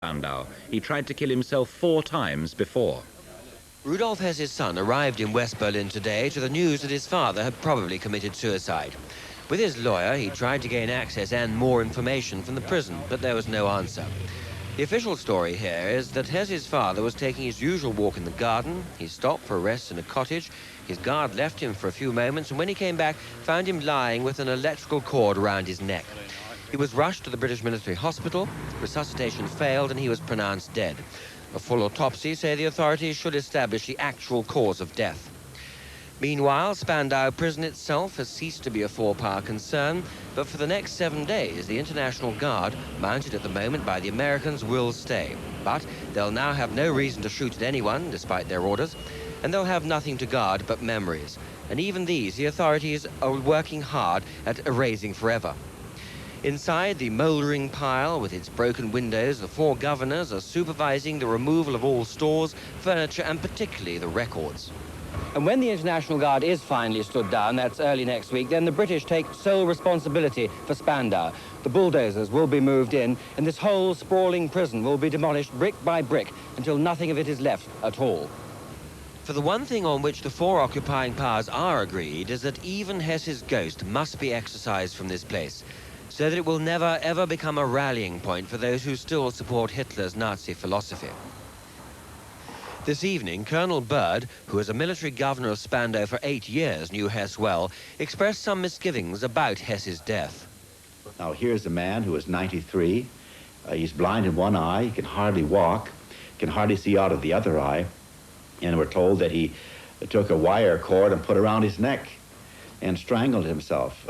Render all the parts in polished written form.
Spandau. He tried to kill himself 4 times before. Rudolf Hess's son arrived in West Berlin today to the news that his father had probably committed suicide. With his lawyer, he tried to gain access and more information from the prison, but there was no answer. The official story here is that Hess's father was taking his usual walk in the garden. He stopped for a rest in a cottage. His guard left him for a few moments, and when he came back, found him lying with an electrical cord around his neck. He was rushed to the British military hospital. Resuscitation failed, and he was pronounced dead. A full autopsy, say the authorities, should establish the actual cause of death. Meanwhile, Spandau prison itself has ceased to be a four-power concern, but for the next 7 days, the International Guard, mounted at the moment by the Americans, will stay. But they'll now have no reason to shoot at anyone, despite their orders, and they'll have nothing to guard but memories. And even these, the authorities are working hard at erasing forever. Inside the mouldering pile with its broken windows, the 4 governors are supervising the removal of all stores, furniture, and particularly the records. And when the International Guard is finally stood down, that's early next week, then the British take sole responsibility for Spandau. The bulldozers will be moved in, and this whole sprawling prison will be demolished brick by brick until nothing of it is left at all. For the one thing on which the 4 occupying powers are agreed is that even Hess's ghost must be exorcised from this place, so that it will never, ever become a rallying point for those who still support Hitler's Nazi philosophy. This evening, Colonel Bird, who was a military governor of Spandau for 8 years, knew Hess well, expressed some misgivings about Hess's death. Now, here's a man who is 93. He's blind in one eye, he can hardly walk, can hardly see out of the other eye, and we're told that he took a wire cord and put around his neck and strangled himself.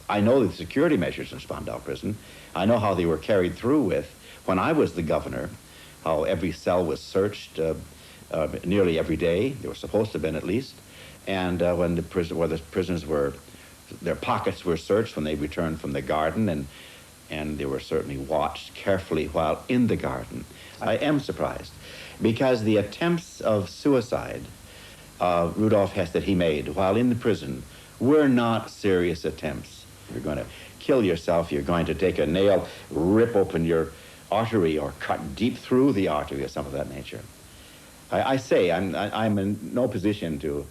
I know the security measures in Spandau prison. I know how they were carried through with, when I was the governor, how every cell was searched nearly every day. They were supposed to have been at least. And when the prisoners were, their pockets were searched when they returned from the garden, and they were certainly watched carefully while in the garden. I am surprised, because the attempts of suicide, Rudolf Hess, that he made while in the prison, were not serious attempts. You're going to kill yourself, you're going to take a nail, rip open your artery, or cut deep through the artery, or something of that nature. I say, I'm in no position to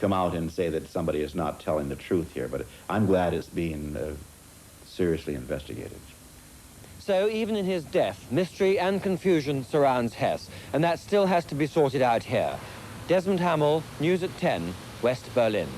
come out and say that somebody is not telling the truth here, but I'm glad it's being seriously investigated. So even in his death, mystery and confusion surrounds Hess, and that still has to be sorted out here. Desmond Hamill, News at 10, West Berlin.